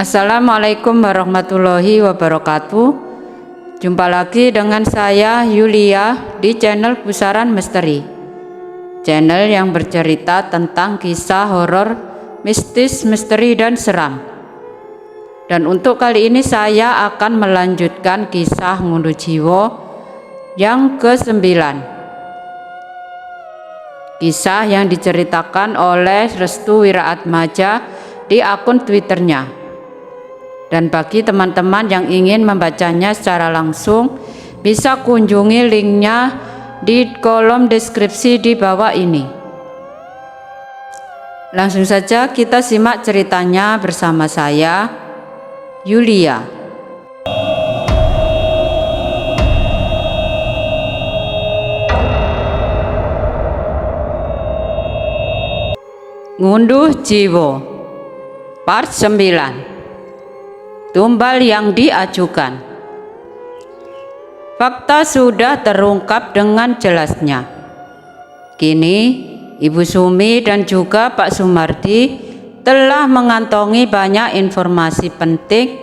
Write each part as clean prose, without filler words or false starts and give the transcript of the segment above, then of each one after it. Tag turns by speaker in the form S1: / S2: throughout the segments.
S1: Assalamualaikum warahmatullahi wabarakatuh. Jumpa lagi dengan saya Yulia di channel Pusaran Misteri, channel yang bercerita tentang kisah horor, mistis, misteri, dan seram. Dan untuk kali ini saya akan melanjutkan kisah Ngunduh Jiwo yang ke-9. Kisah yang diceritakan oleh Restu Wiraatmaja di akun Twitternya. Dan bagi teman-teman yang ingin membacanya secara langsung, bisa kunjungi linknya di kolom deskripsi di bawah ini. Langsung saja kita simak ceritanya bersama saya, Yulia. Ngunduh Jiwo Part 9. Tumbal yang diajukan. Fakta sudah terungkap dengan jelasnya. Kini Ibu Sumi dan juga Pak Sumardi telah mengantongi banyak informasi penting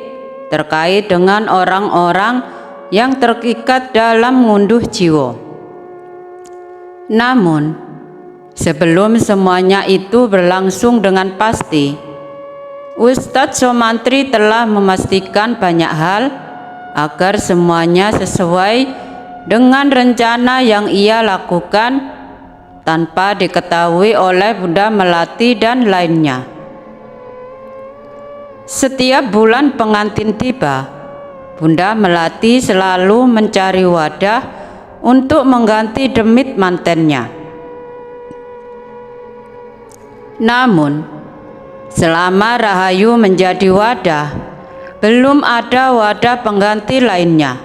S1: terkait dengan orang-orang yang terikat dalam ngunduh jiwo. Namun sebelum semuanya itu berlangsung dengan pasti, Ustadz Somantri telah memastikan banyak hal agar semuanya sesuai dengan rencana yang ia lakukan tanpa diketahui oleh Bunda Melati dan lainnya. Setiap bulan pengantin tiba, Bunda Melati selalu mencari wadah untuk mengganti demit mantennya. Namun, selama Rahayu menjadi wadah, belum ada wadah pengganti lainnya.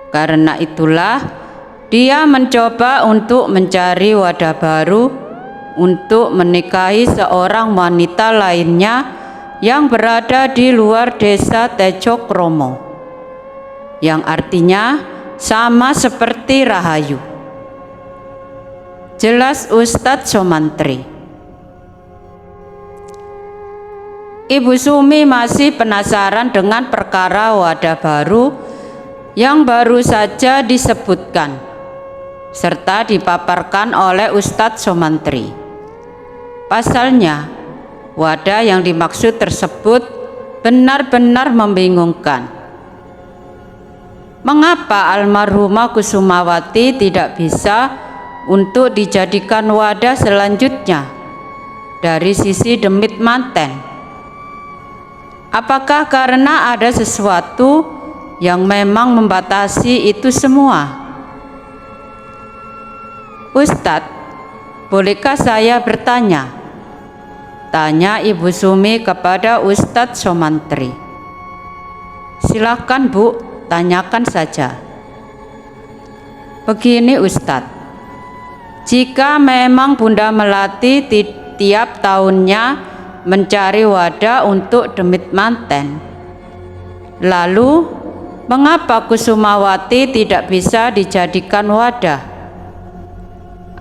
S1: Karena itulah, dia mencoba untuk mencari wadah baru untuk menikahi seorang wanita lainnya yang berada di luar desa Tejokromo, yang artinya sama seperti Rahayu. Jelas Ustadz Somantri. Ibu Sumi masih penasaran dengan perkara wadah baru yang baru saja disebutkan serta dipaparkan oleh Ustadz Somantri. Pasalnya, wadah yang dimaksud tersebut benar-benar membingungkan. Mengapa almarhumah Kusumawati tidak bisa untuk dijadikan wadah selanjutnya dari sisi demit manten? Apakah karena ada sesuatu yang memang membatasi itu semua? Ustadz, bolehkah saya bertanya? Tanya Ibu Sumi kepada Ustadz Somantri. Silahkan Bu, tanyakan saja. Begini Ustadz, jika memang Bunda Melati tiap tahunnya mencari wadah untuk demit manten, lalu mengapa Kusumawati tidak bisa dijadikan wadah?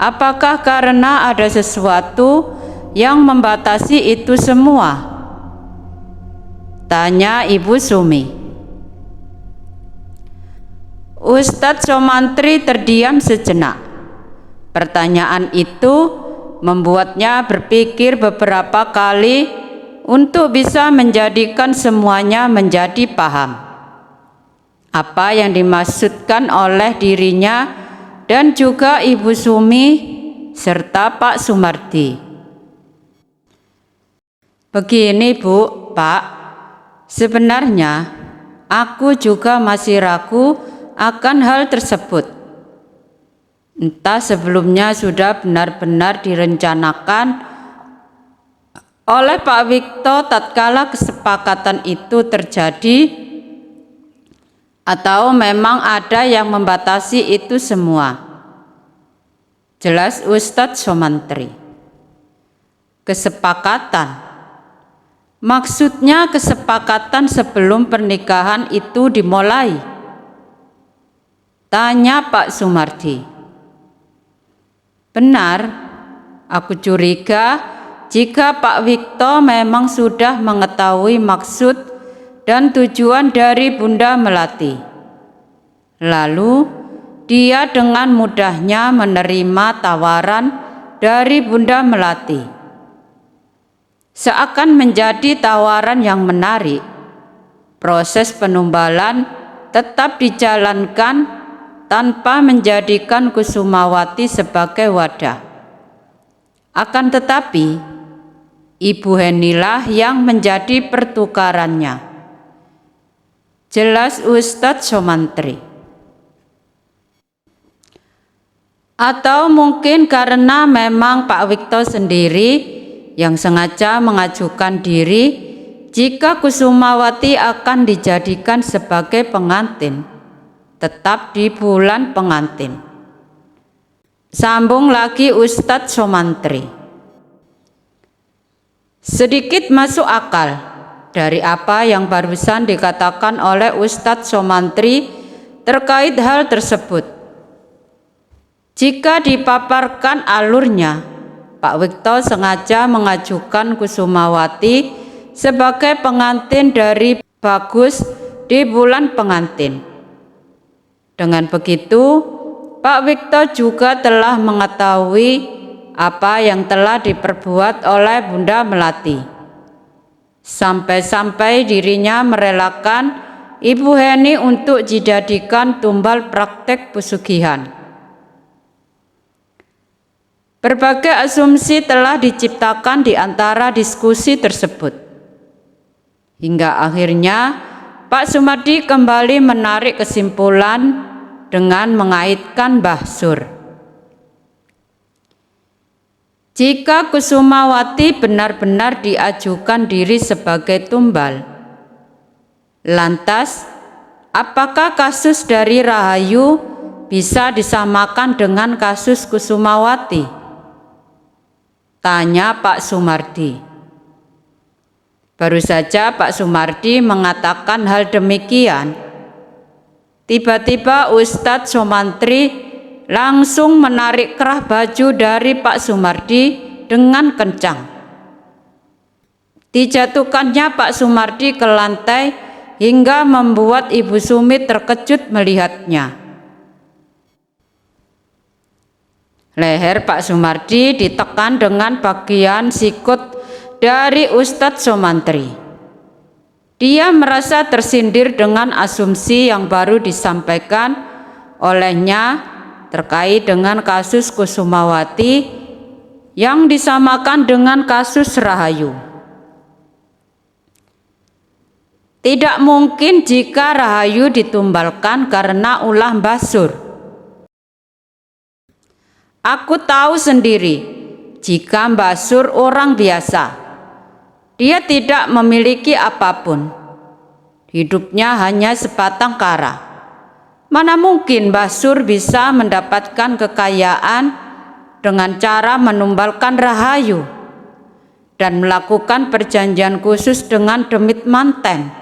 S1: Apakah karena ada sesuatu yang membatasi itu semua? Tanya Ibu Sumi. Ustadz Somantri terdiam sejenak. Pertanyaan itu membuatnya berpikir beberapa kali untuk bisa menjadikan semuanya menjadi paham apa yang dimaksudkan oleh dirinya dan juga Ibu Sumi serta Pak Sumardi. Begini Bu, Pak, sebenarnya aku juga masih ragu akan hal tersebut. Entah sebelumnya sudah benar-benar direncanakan oleh Pak Wikto tatkala kesepakatan itu terjadi, atau memang ada yang membatasi itu semua. Jelas Ustadz Somantri. Kesepakatan. Maksudnya kesepakatan sebelum pernikahan itu dimulai? Tanya Pak Sumardi. Benar, aku curiga jika Pak Wikto memang sudah mengetahui maksud dan tujuan dari Bunda Melati. Lalu dia dengan mudahnya menerima tawaran dari Bunda Melati. Seakan menjadi tawaran yang menarik, proses penumbalan tetap dijalankan tanpa menjadikan Kusumawati sebagai wadah. Akan tetapi, Ibu Henilah yang menjadi pertukarannya. Jelas Ustadz Somantri. Atau mungkin karena memang Pak Wikto sendiri yang sengaja mengajukan diri jika Kusumawati akan dijadikan sebagai pengantin tetap di bulan pengantin. Sambung lagi Ustadz Somantri. Sedikit masuk akal dari apa yang barusan dikatakan oleh Ustadz Somantri terkait hal tersebut. Jika dipaparkan alurnya, Pak Wikto sengaja mengajukan Kusumawati sebagai pengantin dari Bagus di bulan pengantin. Dengan begitu, Pak Wikto juga telah mengetahui apa yang telah diperbuat oleh Bunda Melati. Sampai-sampai dirinya merelakan Ibu Heni untuk dijadikan tumbal praktek pesugihan. Berbagai asumsi telah diciptakan di antara diskusi tersebut. Hingga akhirnya Pak Sumardi kembali menarik kesimpulan dengan mengaitkan Mbah Sur. Jika Kusumawati benar-benar diajukan diri sebagai tumbal, lantas apakah kasus dari Rahayu bisa disamakan dengan kasus Kusumawati? Tanya Pak Sumardi. Baru saja Pak Sumardi mengatakan hal demikian, tiba-tiba Ustadz Somantri langsung menarik kerah baju dari Pak Sumardi dengan kencang. Dijatuhkannya Pak Sumardi ke lantai hingga membuat Ibu Sumi terkejut melihatnya. Leher Pak Sumardi ditekan dengan bagian sikut dari Ustadz Somantri. Dia merasa tersindir dengan asumsi yang baru disampaikan olehnya terkait dengan kasus Kusumawati yang disamakan dengan kasus Rahayu. Tidak mungkin jika Rahayu ditumbalkan karena ulah Mbah Sur. Aku tahu sendiri jika Mbah Sur orang biasa. Dia tidak memiliki apapun. Hidupnya hanya sebatang kara. Mana mungkin Mbah Sur bisa mendapatkan kekayaan dengan cara menumbalkan Rahayu dan melakukan perjanjian khusus dengan demit manten.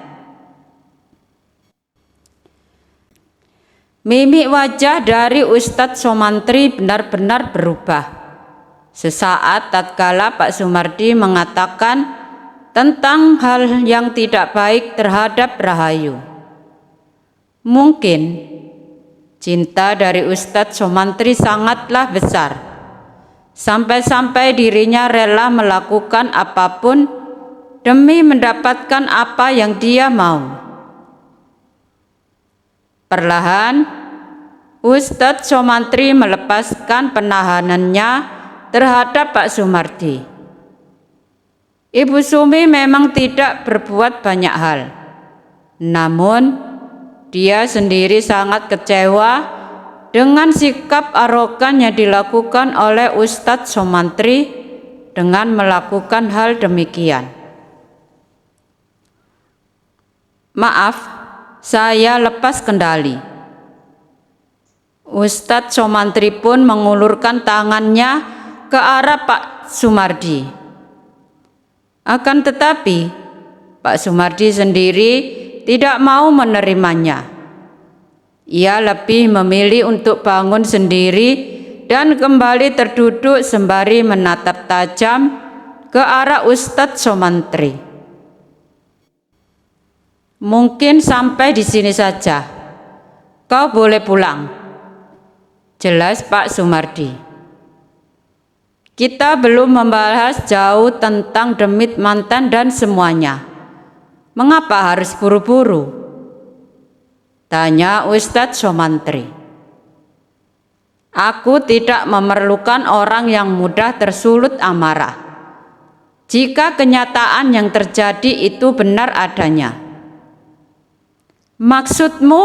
S1: Mimik wajah dari Ustadz Somantri benar-benar berubah. Sesaat tatkala Pak Sumardi mengatakan tentang hal yang tidak baik terhadap Rahayu. Mungkin cinta dari Ustadz Somantri sangatlah besar, sampai-sampai dirinya rela melakukan apapun demi mendapatkan apa yang dia mau. Perlahan, Ustadz Somantri melepaskan penahanannya terhadap Pak Sumardi. Ibu Sumi memang tidak berbuat banyak hal, namun dia sendiri sangat kecewa dengan sikap arogan yang dilakukan oleh Ustadz Somantri dengan melakukan hal demikian. Maaf, saya lepas kendali. Ustadz Somantri pun mengulurkan tangannya ke arah Pak Sumardi. Akan tetapi, Pak Sumardi sendiri tidak mau menerimanya. Ia lebih memilih untuk bangun sendiri dan kembali terduduk sembari menatap tajam ke arah Ustadz Somantri. Mungkin sampai di sini saja. Kau boleh pulang. Jelas Pak Sumardi. Kita belum membahas jauh tentang demit mantan dan semuanya. Mengapa harus buru-buru? Tanya Ustadz Somantri. Aku tidak memerlukan orang yang mudah tersulut amarah. Jika kenyataan yang terjadi itu benar adanya. Maksudmu,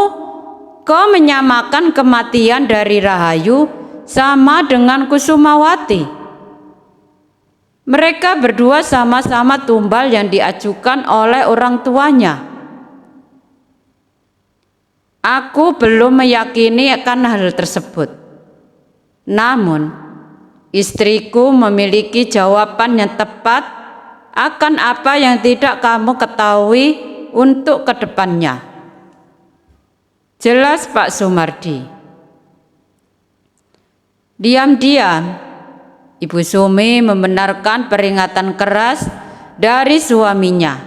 S1: kau menyamakan kematian dari Rahayu sama dengan Kusumawati. Mereka berdua sama-sama tumbal yang diajukan oleh orang tuanya. Aku belum meyakini akan hal tersebut. Namun, istriku memiliki jawaban yang tepat akan apa yang tidak kamu ketahui untuk kedepannya. Jelas Pak Sumardi. Diam-diam, Ibu Sumi membenarkan peringatan keras dari suaminya.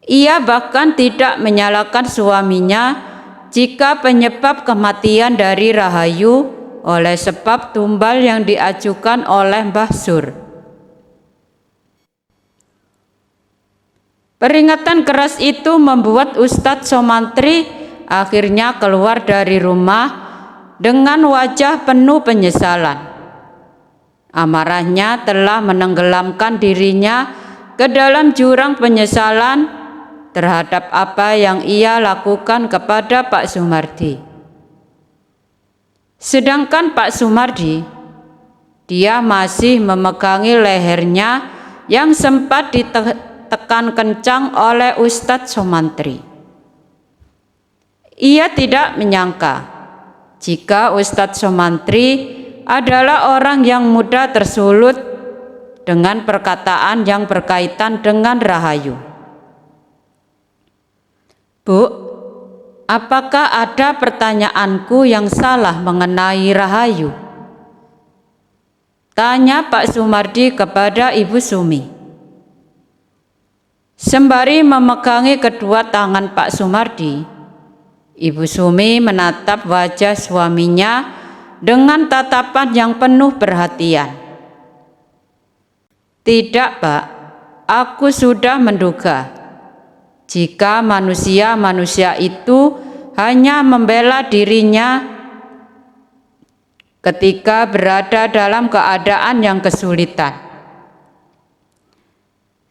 S1: Ia bahkan tidak menyalahkan suaminya jika penyebab kematian dari Rahayu oleh sebab tumbal yang diajukan oleh Mbah Sur. Peringatan keras itu membuat Ustadz Somantri akhirnya keluar dari rumah dengan wajah penuh penyesalan. Amarahnya telah menenggelamkan dirinya ke dalam jurang penyesalan terhadap apa yang ia lakukan kepada Pak Sumardi. Sedangkan Pak Sumardi, dia masih memegangi lehernya yang sempat ditekan kencang oleh Ustadz Somantri. Ia tidak menyangka jika Ustadz Somantri adalah orang yang mudah tersulut dengan perkataan yang berkaitan dengan Rahayu. Bu, apakah ada pertanyaanku yang salah mengenai Rahayu? Tanya Pak Sumardi kepada Ibu Sumi. Sembari memegangi kedua tangan Pak Sumardi, Ibu Sumi menatap wajah suaminya dengan tatapan yang penuh perhatian. Tidak, Pak, aku sudah menduga jika manusia-manusia itu hanya membela dirinya ketika berada dalam keadaan yang kesulitan.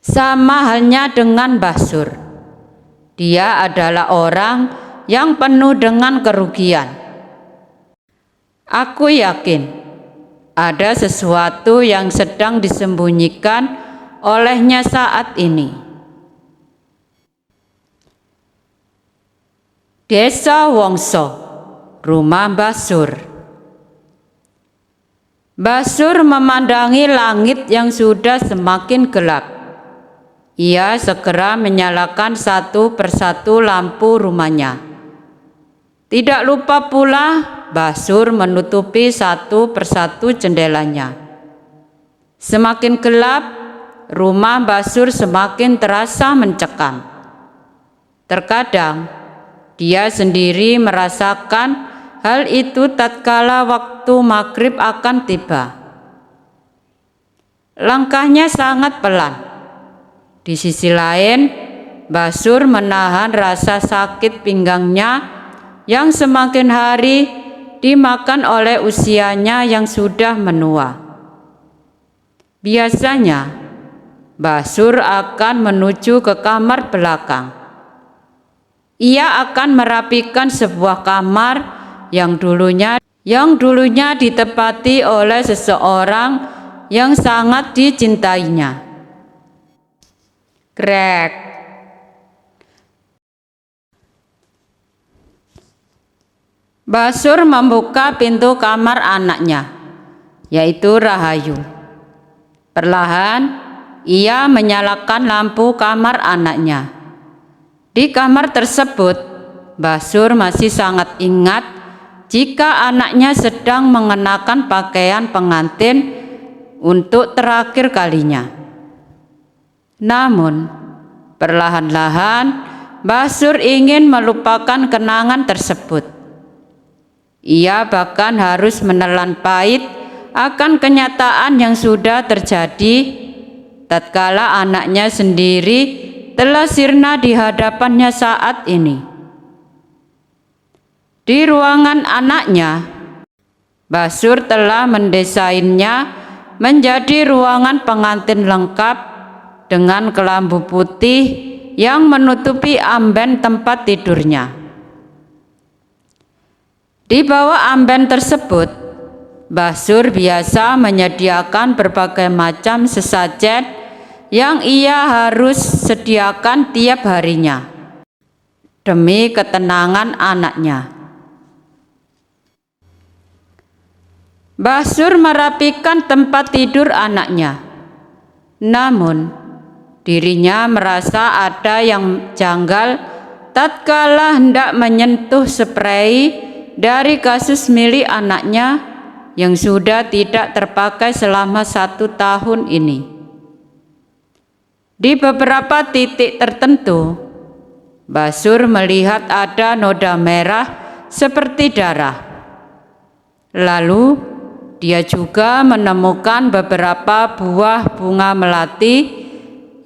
S1: Sama halnya dengan Mbah Sur. Dia adalah orang yang penuh dengan kerugian. Aku yakin ada sesuatu yang sedang disembunyikan olehnya saat ini. Desa Wongso, rumah Mbah Sur. Mbah Sur memandangi langit yang sudah semakin gelap. Ia segera menyalakan satu persatu lampu rumahnya. Tidak lupa pula Mbah Sur menutupi satu persatu jendelanya. Semakin gelap, rumah Mbah Sur semakin terasa mencekam. Terkadang dia sendiri merasakan hal itu tatkala waktu maghrib akan tiba. Langkahnya sangat pelan. Di sisi lain, Mbah Sur menahan rasa sakit pinggangnya yang semakin hari dimakan oleh usianya yang sudah menua. Biasanya, Mbah Sur akan menuju ke kamar belakang. Ia akan merapikan sebuah kamar yang dulunya ditempati oleh seseorang yang sangat dicintainya. Krek. Mbah Sur membuka pintu kamar anaknya, yaitu Rahayu. Perlahan ia menyalakan lampu kamar anaknya. Di kamar tersebut, Mbah Sur masih sangat ingat jika anaknya sedang mengenakan pakaian pengantin untuk terakhir kalinya. Namun, perlahan-lahan Mbah Sur ingin melupakan kenangan tersebut. Ia bahkan harus menelan pahit akan kenyataan yang sudah terjadi tatkala anaknya sendiri telah sirna di hadapannya saat ini. Di ruangan anaknya, Mbah Sur telah mendesainnya menjadi ruangan pengantin lengkap dengan kelambu putih yang menutupi amben tempat tidurnya. Di bawah amben tersebut, Mbah Sur biasa menyediakan berbagai macam sesajen yang ia harus sediakan tiap harinya demi ketenangan anaknya. Mbah Sur merapikan tempat tidur anaknya. Namun, dirinya merasa ada yang janggal tatkala hendak menyentuh sprei dari kasus milik anaknya yang sudah tidak terpakai selama 1 tahun ini. Di beberapa titik tertentu, Mbah Sur melihat ada noda merah seperti darah. Lalu, dia juga menemukan beberapa buah bunga melati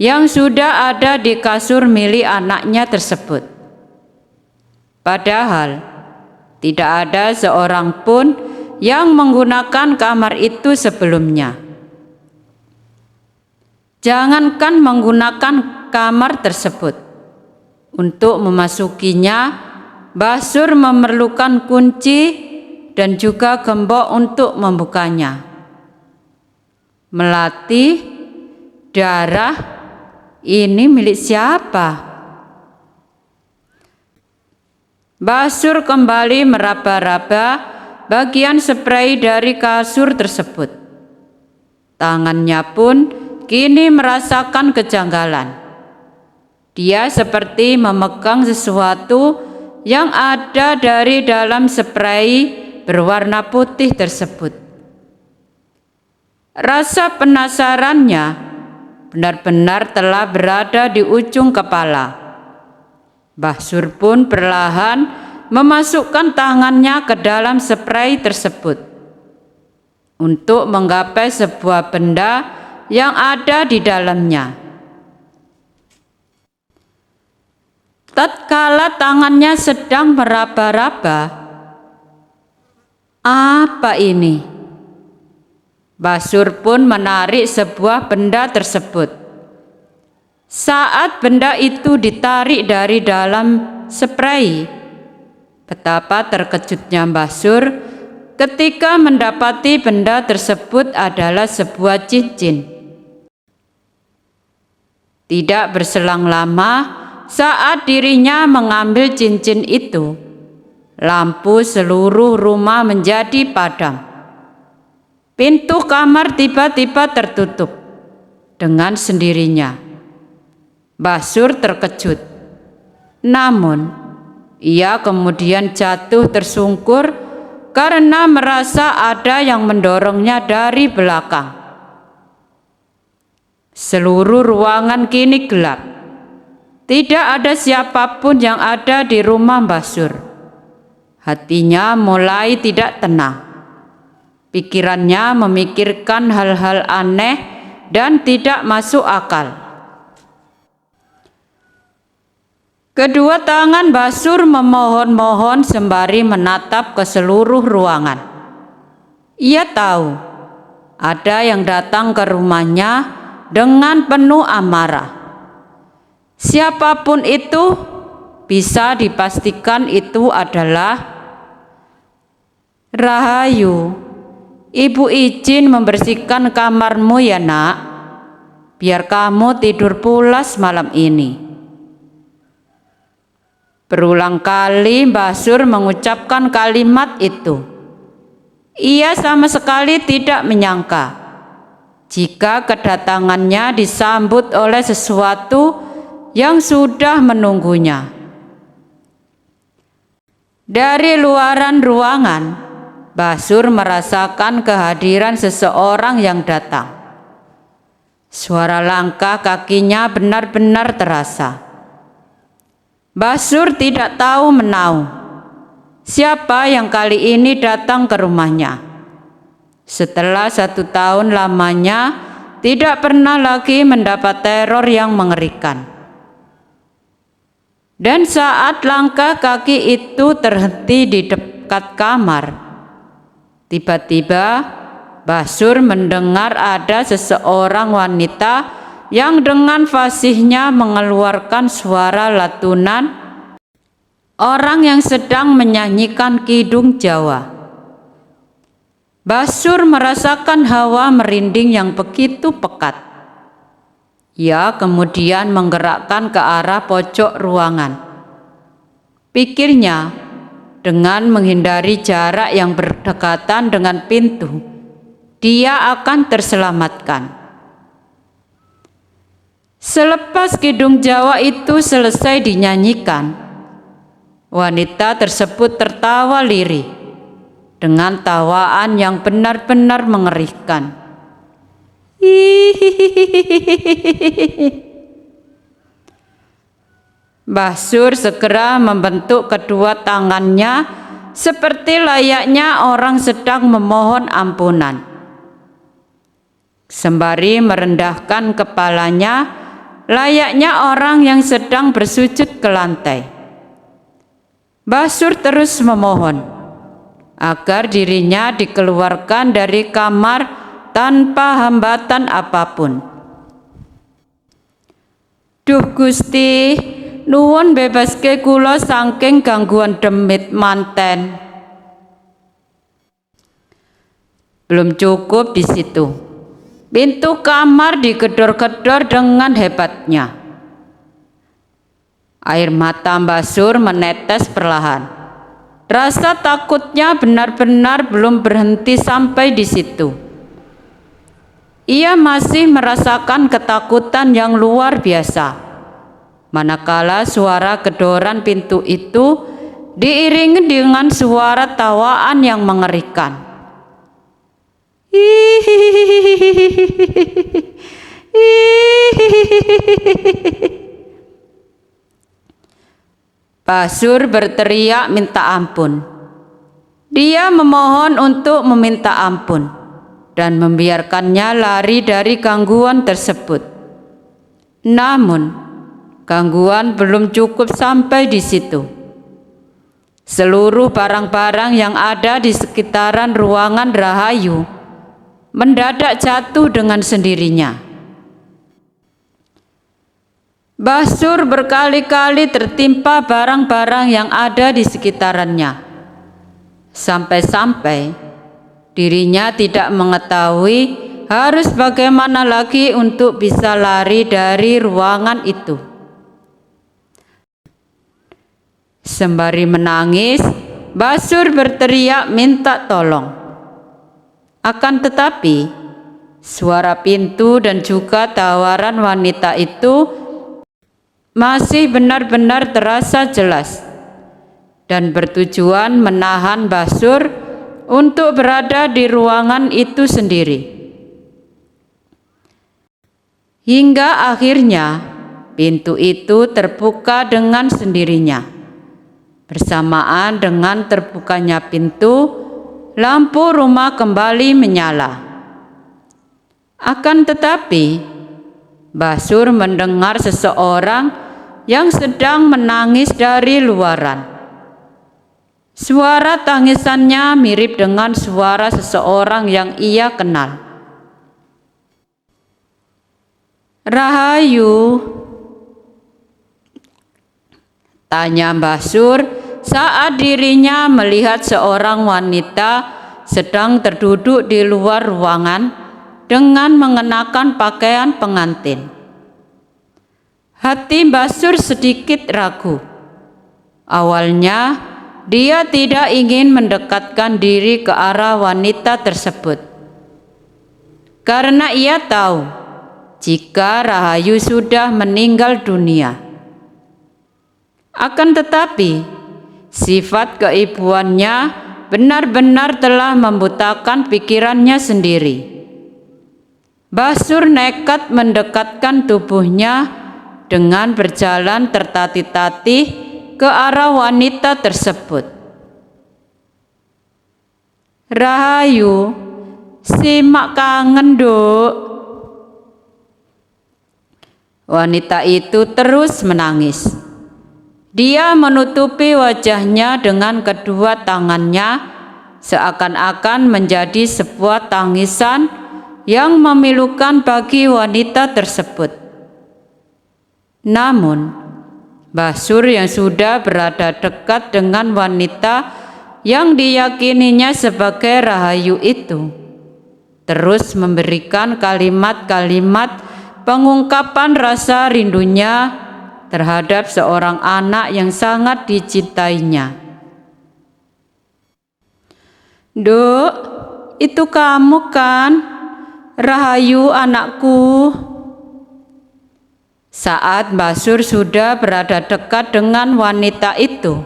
S1: yang sudah ada di kasur milik anaknya tersebut. Padahal tidak ada seorang pun yang menggunakan kamar itu sebelumnya. Jangankan menggunakan kamar tersebut, untuk memasukinya, Mbah Sur memerlukan kunci dan juga gembok untuk membukanya. Melati, darah, ini milik siapa? Mbah Sur kembali meraba-raba bagian sprei dari kasur tersebut. Tangannya pun kini merasakan kejanggalan. Dia seperti memegang sesuatu yang ada dari dalam sprei berwarna putih tersebut. Rasa penasarannya benar-benar telah berada di ujung kepala. Mbah Sur pun perlahan memasukkan tangannya ke dalam sprei tersebut untuk menggapai sebuah benda yang ada di dalamnya. Tatkala tangannya sedang meraba-raba, apa ini? Mbah Sur pun menarik sebuah benda tersebut. Saat benda itu ditarik dari dalam sprei, betapa terkejutnya Mbah Sur ketika mendapati benda tersebut adalah sebuah cincin. Tidak berselang lama, saat dirinya mengambil cincin itu, lampu seluruh rumah menjadi padam. Pintu kamar tiba-tiba tertutup dengan sendirinya. Mbah Sur terkejut. Namun, ia kemudian jatuh tersungkur karena merasa ada yang mendorongnya dari belakang. Seluruh ruangan kini gelap. Tidak ada siapapun yang ada di rumah Mbah Sur. Hatinya mulai tidak tenang. Pikirannya memikirkan hal-hal aneh dan tidak masuk akal. Kedua tangan Mbah Sur memohon-mohon sembari menatap ke seluruh ruangan. Ia tahu ada yang datang ke rumahnya dengan penuh amarah. Siapapun itu, bisa dipastikan itu adalah Rahayu. Ibu izin membersihkan kamarmu ya nak, biar kamu tidur pulas malam ini. Berulang kali Mbah Sur mengucapkan kalimat itu. Ia sama sekali tidak menyangka jika kedatangannya disambut oleh sesuatu yang sudah menunggunya. Dari luaran ruangan, Basur merasakan kehadiran seseorang yang datang. Suara langkah kakinya benar-benar terasa. Basur tidak tahu menahu siapa yang kali ini datang ke rumahnya. Setelah 1 tahun lamanya, tidak pernah lagi mendapat teror yang mengerikan. Dan saat langkah kaki itu terhenti di dekat kamar, tiba-tiba Basur mendengar ada seseorang wanita yang dengan fasihnya mengeluarkan suara latunan orang yang sedang menyanyikan kidung Jawa. Basur merasakan hawa merinding yang begitu pekat. Ia kemudian menggerakkan ke arah pojok ruangan. Pikirnya, dengan menghindari jarak yang berdekatan dengan pintu, dia akan terselamatkan. Selepas kidung Jawa itu selesai dinyanyikan, wanita tersebut tertawa lirih dengan tawaan yang benar-benar mengerikan. Basur segera membentuk kedua tangannya seperti layaknya orang sedang memohon ampunan. Sembari merendahkan kepalanya layaknya orang yang sedang bersujud ke lantai. Basur terus memohon agar dirinya dikeluarkan dari kamar tanpa hambatan apapun. Duh Gusti, nuwun bebaske kula saking gangguan demit manten. Belum cukup di situ. Pintu kamar digedor-gedor dengan hebatnya. Air mata Basur menetes perlahan. Rasa takutnya benar-benar belum berhenti sampai di situ. Ia masih merasakan ketakutan yang luar biasa. Manakala suara gedoran pintu itu diiringi dengan suara tawaan yang mengerikan. Basur berteriak minta ampun. Dia memohon untuk meminta ampun dan membiarkannya lari dari gangguan tersebut. Namun, gangguan belum cukup sampai di situ. Seluruh barang-barang yang ada di sekitaran ruangan Rahayu mendadak jatuh dengan sendirinya. Basur berkali-kali tertimpa barang-barang yang ada di sekitarannya. Sampai-sampai dirinya tidak mengetahui harus bagaimana lagi untuk bisa lari dari ruangan itu. Sembari menangis, Basur berteriak minta tolong. Akan tetapi, suara pintu dan juga tawaran wanita itu masih benar-benar terasa jelas dan bertujuan menahan Basur untuk berada di ruangan itu sendiri. Hingga akhirnya pintu itu terbuka dengan sendirinya. Bersamaan dengan terbukanya pintu, lampu rumah kembali menyala. Akan tetapi, Basur mendengar seseorang yang sedang menangis dari luaran. Suara tangisannya mirip dengan suara seseorang yang ia kenal. "Rahayu?" tanya Basur saat dirinya melihat seorang wanita sedang terduduk di luar ruangan dengan mengenakan pakaian pengantin. Hati Basur sedikit ragu. Awalnya, dia tidak ingin mendekatkan diri ke arah wanita tersebut, karena ia tahu jika Rahayu sudah meninggal dunia. Akan tetapi, sifat keibuannya benar-benar telah membutakan pikirannya sendiri. Mbah Sur nekat mendekatkan tubuhnya dengan berjalan tertatih-tatih ke arah wanita tersebut. "Rahayu, simak kangen, Duk." Wanita itu terus menangis. Dia menutupi wajahnya dengan kedua tangannya, seakan-akan menjadi sebuah tangisan yang memilukan bagi wanita tersebut. Namun, Mbah Sur yang sudah berada dekat dengan wanita yang diyakininya sebagai Rahayu itu, terus memberikan kalimat-kalimat pengungkapan rasa rindunya terhadap seorang anak yang sangat dicintainya. "Duk, itu kamu kan? Rahayu anakku." Saat Mbah Sur sudah berada dekat dengan wanita itu,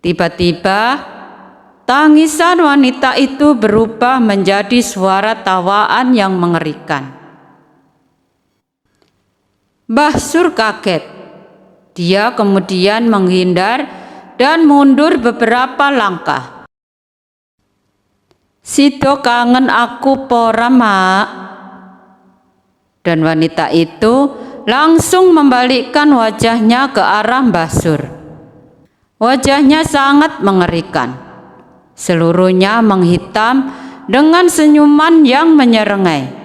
S1: tiba-tiba tangisan wanita itu berubah menjadi suara tawaan yang mengerikan. Mbah Sur kaget. Dia kemudian menghindar dan mundur beberapa langkah. "Sido kangen aku pora, Mak?" Dan wanita itu langsung membalikkan wajahnya ke arah Mbah Sur. Wajahnya sangat mengerikan. Seluruhnya menghitam dengan senyuman yang menyerengai.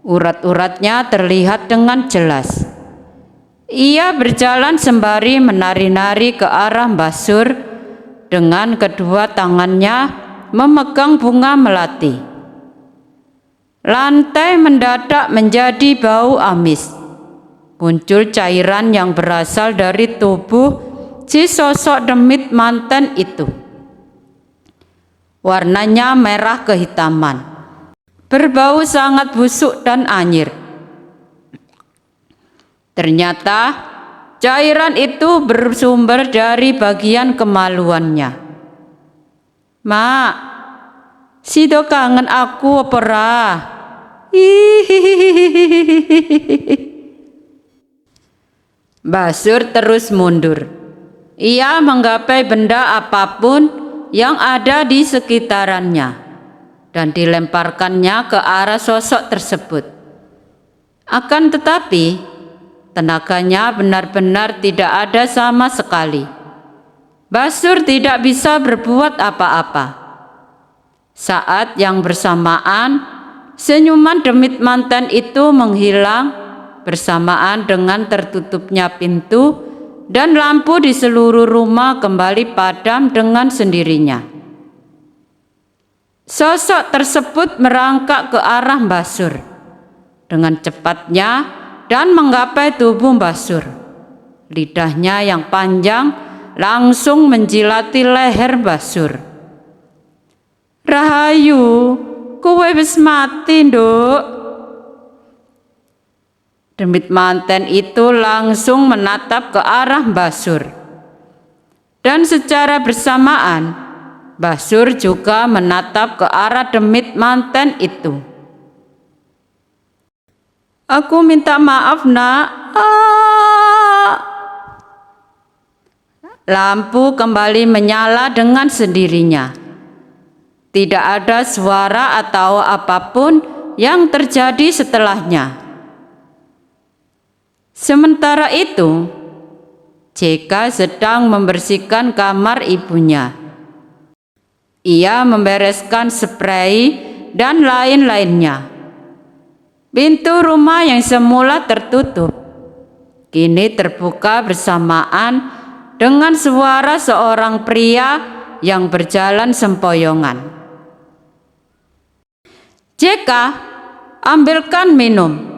S1: Urat-uratnya terlihat dengan jelas. Ia berjalan sembari menari-nari ke arah Mbah Sur dengan kedua tangannya memegang bunga melati. Lantai mendadak menjadi bau amis. Muncul cairan yang berasal dari tubuh si sosok demit manten itu. Warnanya merah kehitaman, berbau sangat busuk dan anyir. Ternyata cairan itu bersumber dari bagian kemaluannya. "Mak, sido kangen aku apa ra?" Mbah Sur terus mundur. Ia menggapai benda apapun yang ada di sekitarannya dan dilemparkannya ke arah sosok tersebut. Akan tetapi, tenaganya benar-benar tidak ada sama sekali. Mbah Sur tidak bisa berbuat apa-apa. Saat yang bersamaan, senyuman demit manten itu menghilang bersamaan dengan tertutupnya pintu dan lampu di seluruh rumah kembali padam dengan sendirinya. Sosok tersebut merangkak ke arah Mbah Sur dengan cepatnya dan menggapai tubuh Mbah Sur. Lidahnya yang panjang langsung menjilati leher Mbah Sur. "Rahayu, kowe wis mati, Nduk." Demit manten itu langsung menatap ke arah Mbah Sur. Dan secara bersamaan, Mbah Sur juga menatap ke arah demit manten itu. "Aku minta maaf, Nak." Lampu kembali menyala dengan sendirinya. Tidak ada suara atau apapun yang terjadi setelahnya. Sementara itu, JK sedang membersihkan kamar ibunya. Ia membereskan spray dan lain-lainnya. Pintu rumah yang semula tertutup kini terbuka bersamaan dengan suara seorang pria yang berjalan sempoyongan. "JK, ambilkan minum."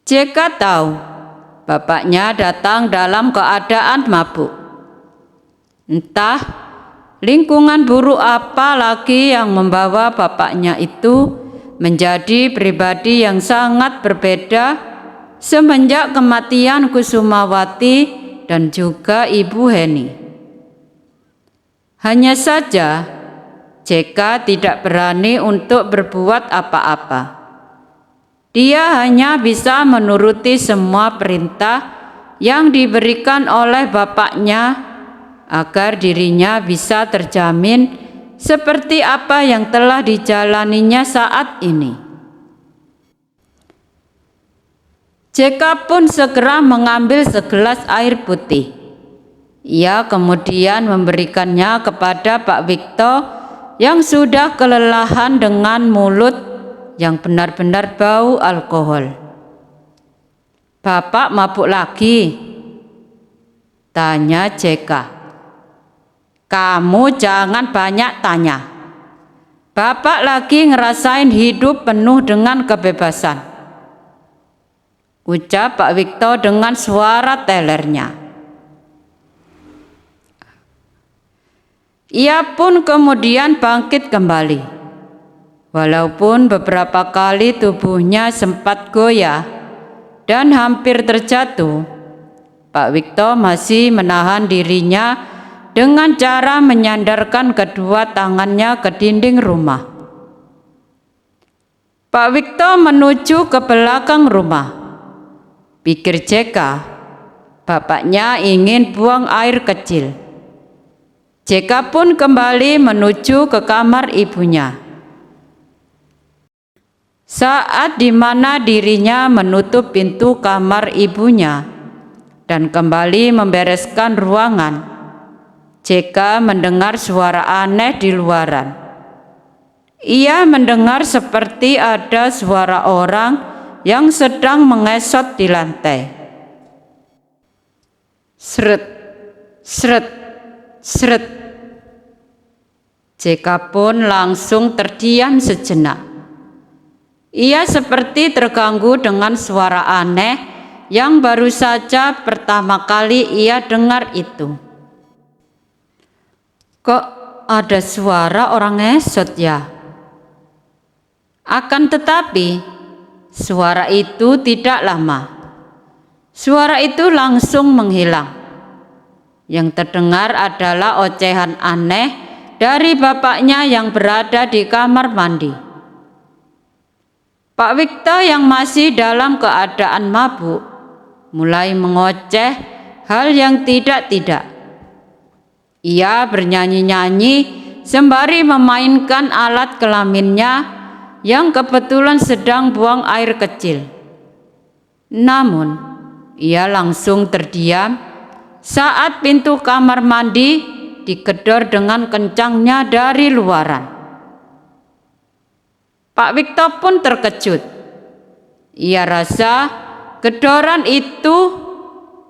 S1: JK tahu bapaknya datang dalam keadaan mabuk. Entah lingkungan buruk apa lagi yang membawa bapaknya itu menjadi pribadi yang sangat berbeda semenjak kematian Kusumawati dan juga Ibu Heni. Hanya saja JK tidak berani untuk berbuat apa-apa. Dia hanya bisa menuruti semua perintah yang diberikan oleh bapaknya agar dirinya bisa terjamin seperti apa yang telah dijalaninya saat ini. JK pun segera mengambil segelas air putih. Ia kemudian memberikannya kepada Pak Wikto yang sudah kelelahan dengan mulut yang benar-benar bau alkohol. "Bapak mabuk lagi?" tanya JK. "Kamu jangan banyak tanya. Bapak lagi ngerasain hidup penuh dengan kebebasan," ucap Pak Wikto dengan suara telernya. Ia pun kemudian bangkit kembali. Walaupun beberapa kali tubuhnya sempat goyah dan hampir terjatuh, Pak Wikto masih menahan dirinya dengan cara menyandarkan kedua tangannya ke dinding rumah. Pak Wikto menuju ke belakang rumah. Pikir JK, bapaknya ingin buang air kecil. JK pun kembali menuju ke kamar ibunya. Saat di mana dirinya menutup pintu kamar ibunya dan kembali membereskan ruangan, JK mendengar suara aneh di luaran. Ia mendengar seperti ada suara orang yang sedang mengesot di lantai. Sret, sret, sret. JK pun langsung terdiam sejenak. Ia seperti terganggu dengan suara aneh yang baru saja pertama kali ia dengar itu. Kok ada suara orang ngesot ya? Akan tetapi, suara itu tidak lama. Suara itu langsung menghilang. Yang terdengar adalah ocehan aneh dari bapaknya yang berada di kamar mandi. Pak Wikto yang masih dalam keadaan mabuk mulai mengoceh hal yang tidak-tidak. Ia bernyanyi-nyanyi sembari memainkan alat kelaminnya yang kebetulan sedang buang air kecil. Namun, ia langsung terdiam saat pintu kamar mandi digedor dengan kencangnya dari luaran. Pak Wikto pun terkejut. Ia rasa gedoran itu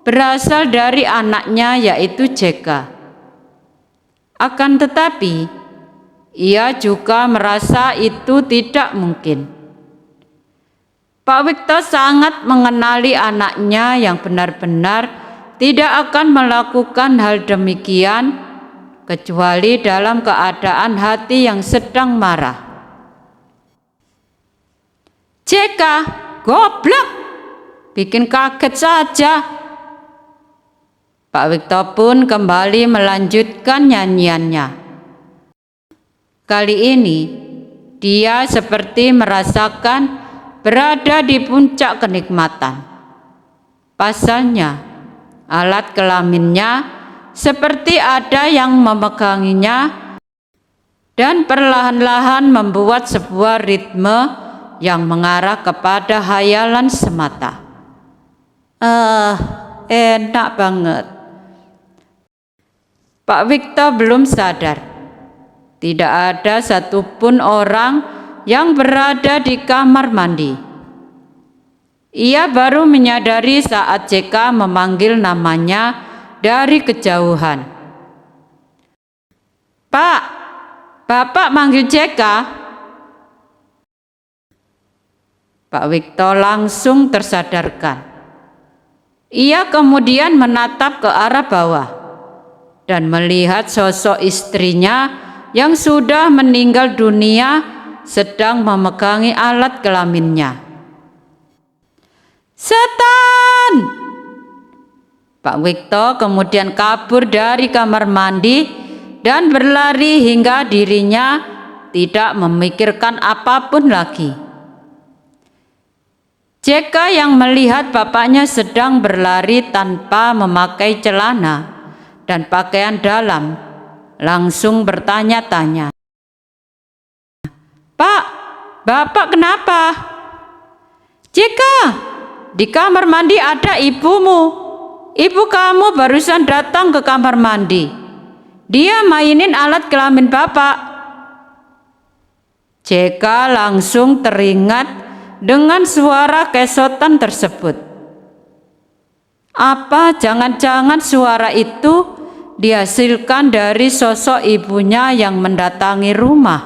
S1: berasal dari anaknya, yaitu JK. Akan tetapi, ia juga merasa itu tidak mungkin. Pak Wikto sangat mengenali anaknya yang benar-benar tidak akan melakukan hal demikian kecuali dalam keadaan hati yang sedang marah. "JK, goblok, bikin kaget saja." Pak Wikto pun kembali melanjutkan nyanyiannya. Kali ini, dia seperti merasakan berada di puncak kenikmatan. Pasalnya, alat kelaminnya seperti ada yang memeganginya dan perlahan-lahan membuat sebuah ritme yang mengarah kepada hayalan semata. Enak banget. Pak Wikto belum sadar. Tidak ada satupun orang yang berada di kamar mandi. Ia baru menyadari saat JK memanggil namanya dari kejauhan. "Pak, Bapak manggil JK?" Pak Wikto langsung tersadarkan. Ia kemudian menatap ke arah bawah dan melihat sosok istrinya yang sudah meninggal dunia sedang memegangi alat kelaminnya. "Setan!" Pak Wikto kemudian kabur dari kamar mandi dan berlari hingga dirinya tidak memikirkan apapun lagi. Jeka yang melihat bapaknya sedang berlari tanpa memakai celana dan pakaian dalam, langsung bertanya-tanya, "Pak, Bapak kenapa?" "Jeka, di kamar mandi ada ibumu. Ibu kamu barusan datang ke kamar mandi. Dia mainin alat kelamin Bapak." Jeka langsung teringat dengan suara kesotan tersebut. Apa jangan-jangan suara itu dihasilkan dari sosok ibunya yang mendatangi rumah?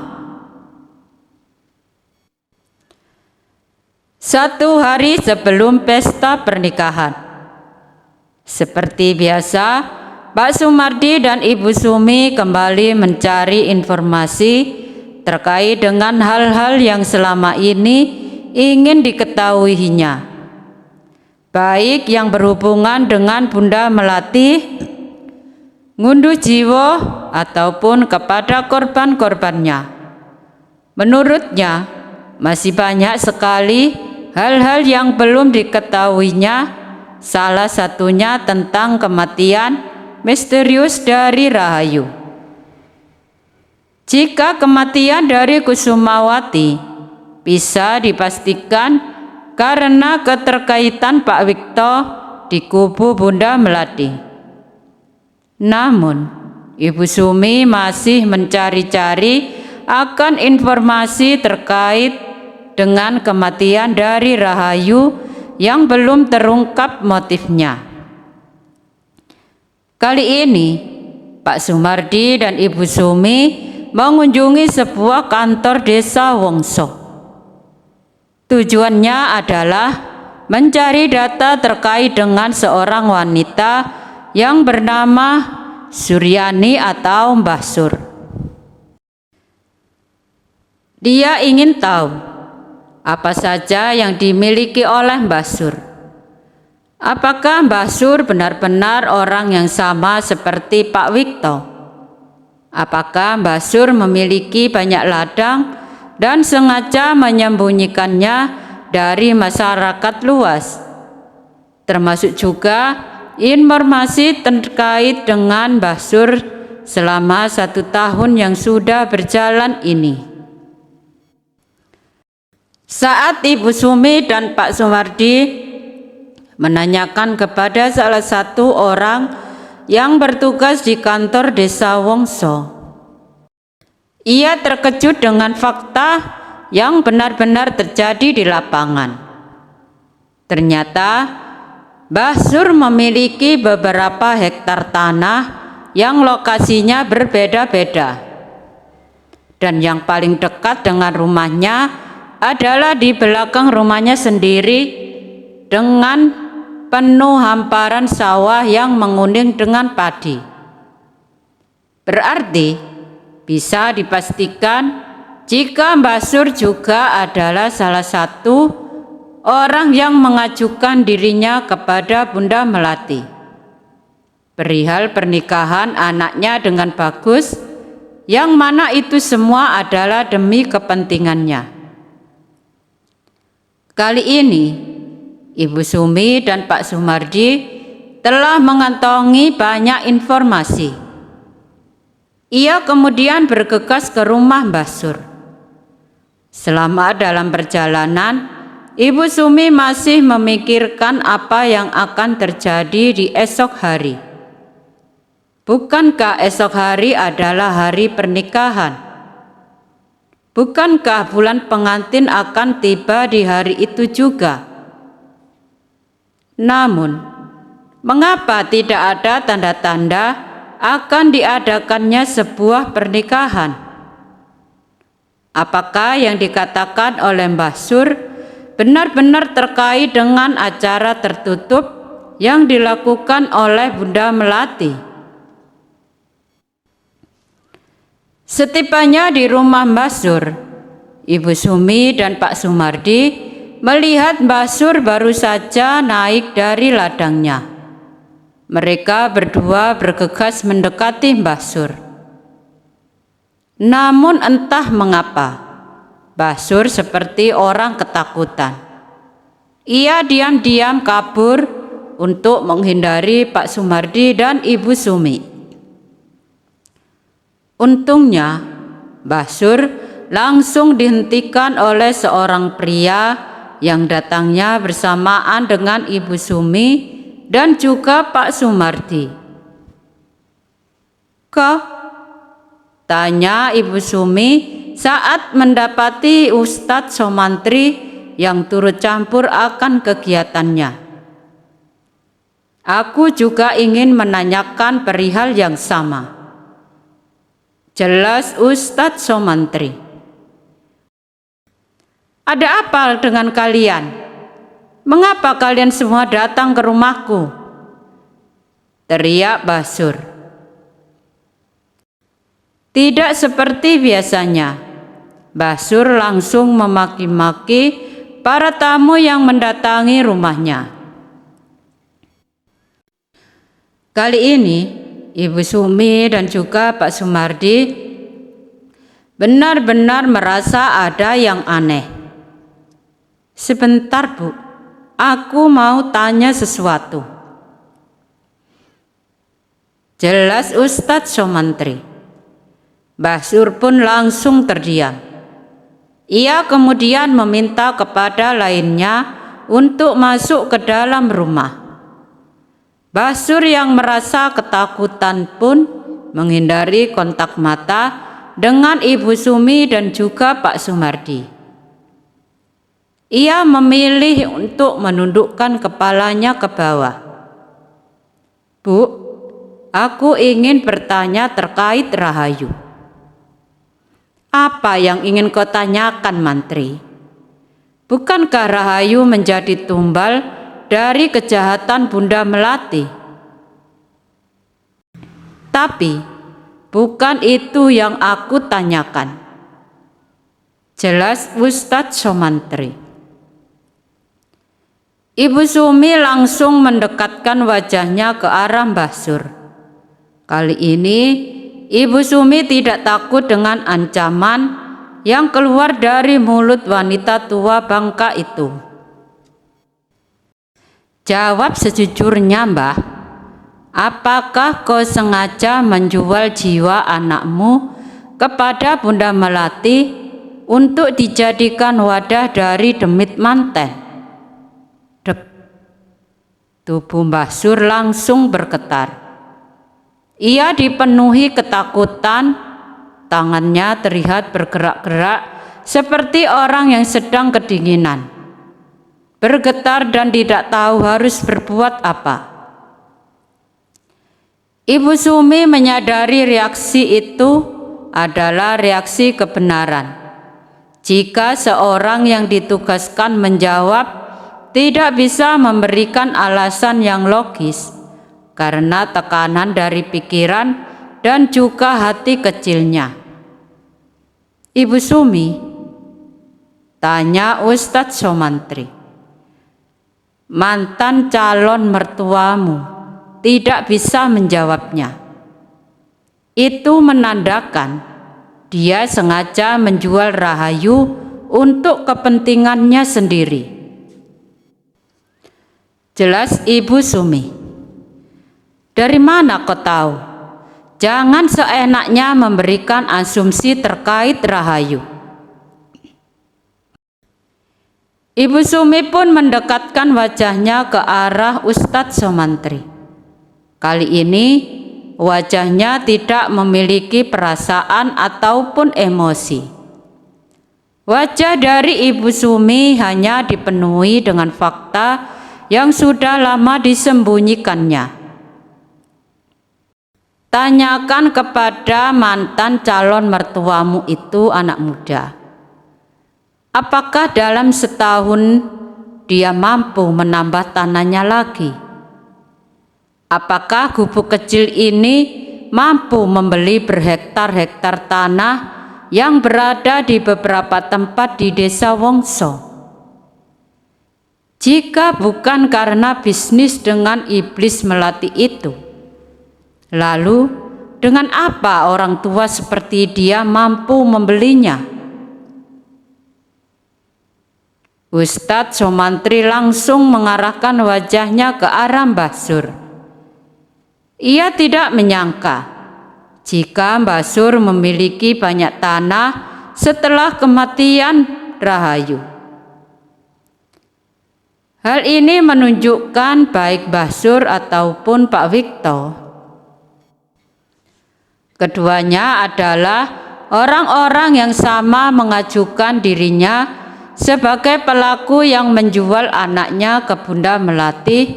S1: Satu hari sebelum pesta pernikahan, seperti biasa, Pak Sumardi dan Ibu Sumi kembali mencari informasi terkait dengan hal-hal yang selama ini ingin diketahuinya, baik yang berhubungan dengan Bunda Melati, ngunduh jiwa, ataupun kepada korban-korbannya. Menurutnya, masih banyak sekali hal-hal yang belum diketahuinya, salah satunya tentang kematian misterius dari Rahayu. Jika kematian dari Kusumawati bisa dipastikan karena keterkaitan Pak Wikto di kubu Bunda Melati. Namun, Ibu Sumi masih mencari-cari akan informasi terkait dengan kematian dari Rahayu yang belum terungkap motifnya. Kali ini, Pak Sumardi dan Ibu Sumi mengunjungi sebuah kantor desa Wongso. Tujuannya adalah mencari data terkait dengan seorang wanita yang bernama Suryani atau Mbah Sur. Dia ingin tahu apa saja yang dimiliki oleh Mbah Sur. Apakah Mbah Sur benar-benar orang yang sama seperti Pak Wikto? Apakah Mbah Sur memiliki banyak ladang dan sengaja menyembunyikannya dari masyarakat luas? Termasuk juga informasi terkait dengan Mbah Sur selama 1 tahun yang sudah berjalan ini. Saat Ibu Sumi dan Pak Sumardi menanyakan kepada salah satu orang yang bertugas di kantor desa Wongso, ia terkejut dengan fakta yang benar-benar terjadi di lapangan. Ternyata Mbah Sur memiliki beberapa hektar tanah yang lokasinya berbeda-beda, dan yang paling dekat dengan rumahnya adalah di belakang rumahnya sendiri dengan penuh hamparan sawah yang menguning dengan padi. Berarti bisa dipastikan jika Mbah Sur juga adalah salah satu orang yang mengajukan dirinya kepada Bunda Melati perihal pernikahan anaknya dengan Bagus, yang mana itu semua adalah demi kepentingannya. Kali ini, Ibu Sumi dan Pak Sumardi telah mengantongi banyak informasi. Ia kemudian bergegas ke rumah Mbah Sur. Selama dalam perjalanan, Ibu Sumi masih memikirkan apa yang akan terjadi di esok hari. Bukankah esok hari adalah hari pernikahan? Bukankah bulan pengantin akan tiba di hari itu juga? Namun, mengapa tidak ada tanda-tanda akan diadakannya sebuah pernikahan? Apakah yang dikatakan oleh Mbah Sur benar-benar terkait dengan acara tertutup yang dilakukan oleh Bunda Melati? Setibanya di rumah Mbah Sur, Ibu Sumi dan Pak Sumardi melihat Mbah Sur baru saja naik dari ladangnya. Mereka berdua bergegas mendekati Mbah Sur. Namun entah mengapa, Basur seperti orang ketakutan. Ia diam-diam kabur untuk menghindari Pak Sumardi dan Ibu Sumi. Untungnya, Basur langsung dihentikan oleh seorang pria yang datangnya bersamaan dengan Ibu Sumi dan juga Pak Sumardi. "Kau?" tanya Ibu Sumi saat mendapati Ustadz Somantri yang turut campur akan kegiatannya. "Aku juga ingin menanyakan perihal yang sama," jelas Ustadz Somantri. "Ada apa dengan kalian? Mengapa kalian semua datang ke rumahku?" teriak Basur. Tidak seperti biasanya, Basur langsung memaki-maki para tamu yang mendatangi rumahnya. Kali ini, Ibu Sumi dan juga Pak Sumardi benar-benar merasa ada yang aneh. "Sebentar, Bu, aku mau tanya sesuatu," jelas Ustadz Somantri. Basur pun langsung terdiam. Ia kemudian meminta kepada lainnya untuk masuk ke dalam rumah. Basur yang merasa ketakutan pun menghindari kontak mata dengan Ibu Sumi dan juga Pak Sumardi. Ia memilih untuk menundukkan kepalanya ke bawah. "Bu, aku ingin bertanya terkait Rahayu." "Apa yang ingin kau tanyakan, Mantri? Bukankah Rahayu menjadi tumbal dari kejahatan Bunda Melati?" "Tapi bukan itu yang aku tanyakan," jelas Ustadz Somantri. Ibu Sumi langsung mendekatkan wajahnya ke arah Basur. Kali ini Ibu Sumi tidak takut dengan ancaman yang keluar dari mulut wanita tua bangka itu. "Jawab sejujurnya, Mbah. Apakah kau sengaja menjual jiwa anakmu kepada Bunda Melati untuk dijadikan wadah dari demit manten?" Dek, tubuh Basur langsung bergetar. Ia dipenuhi ketakutan, tangannya terlihat bergerak-gerak seperti orang yang sedang kedinginan, bergetar dan tidak tahu harus berbuat apa. Ibu Sumi menyadari reaksi itu adalah reaksi kebenaran. Jika seorang yang ditugaskan menjawab tidak bisa memberikan alasan yang logis, karena tekanan dari pikiran dan juga hati kecilnya. "Ibu Sumi?" tanya Ustadz Somantri. Mantan calon mertuamu tidak bisa menjawabnya. Itu menandakan dia sengaja menjual Rahayu untuk kepentingannya sendiri, jelas Ibu Sumi. "Dari mana kau tahu? Jangan seenaknya memberikan asumsi terkait Rahayu." Ibu Sumi pun mendekatkan wajahnya ke arah Ustadz Somantri. Kali ini wajahnya tidak memiliki perasaan ataupun emosi. Wajah dari Ibu Sumi hanya dipenuhi dengan fakta yang sudah lama disembunyikannya. "Tanyakan kepada mantan calon mertuamu itu, anak muda. Apakah dalam setahun dia mampu menambah tanahnya lagi? Apakah gubuk kecil ini mampu membeli berhektar-hektar tanah yang berada di beberapa tempat di Desa Wongso? Jika bukan karena bisnis dengan iblis melati itu, lalu dengan apa orang tua seperti dia mampu membelinya? Ustadz Somantri langsung mengarahkan wajahnya ke arah Mbah Sur. Ia tidak menyangka jika Mbah Sur memiliki banyak tanah setelah kematian Rahayu. Hal ini menunjukkan baik Mbah Sur ataupun Pak Wikto, keduanya adalah orang-orang yang sama mengajukan dirinya sebagai pelaku yang menjual anaknya ke Bunda Melati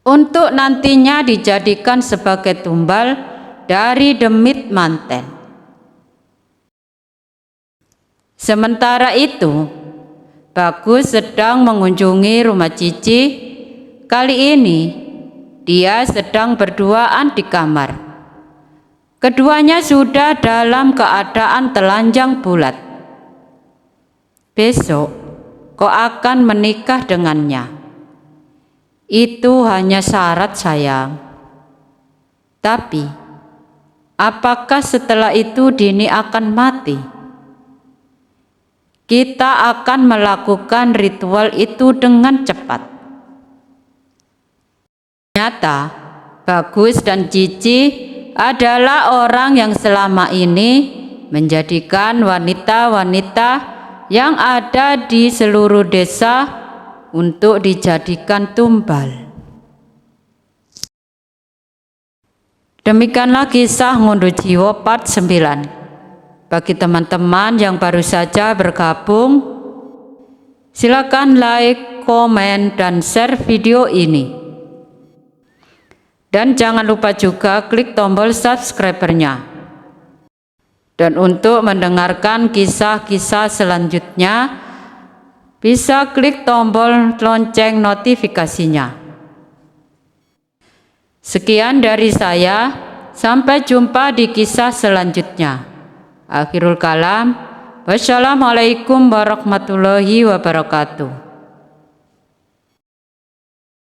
S1: untuk nantinya dijadikan sebagai tumbal dari demit manten. Sementara itu, Bagus sedang mengunjungi rumah Cici. Kali ini dia sedang berduaan di kamar. Keduanya sudah dalam keadaan telanjang bulat. Besok kau akan menikah dengannya. Itu hanya syarat, sayang. Tapi apakah setelah itu Dini akan mati? Kita akan melakukan ritual itu dengan cepat. Ternyata Bagus dan Cici adalah orang yang selama ini menjadikan wanita-wanita yang ada di seluruh desa untuk dijadikan tumbal. Demikianlah kisah Ngunduh Jiwo part 9. Bagi teman-teman yang baru saja bergabung, silakan like, komen, dan share video ini. Dan jangan lupa juga klik tombol subscriber-nya. Dan untuk mendengarkan kisah-kisah selanjutnya, bisa klik tombol lonceng notifikasinya. Sekian dari saya, sampai jumpa di kisah selanjutnya. Akhirul kalam, wassalamualaikum warahmatullahi wabarakatuh.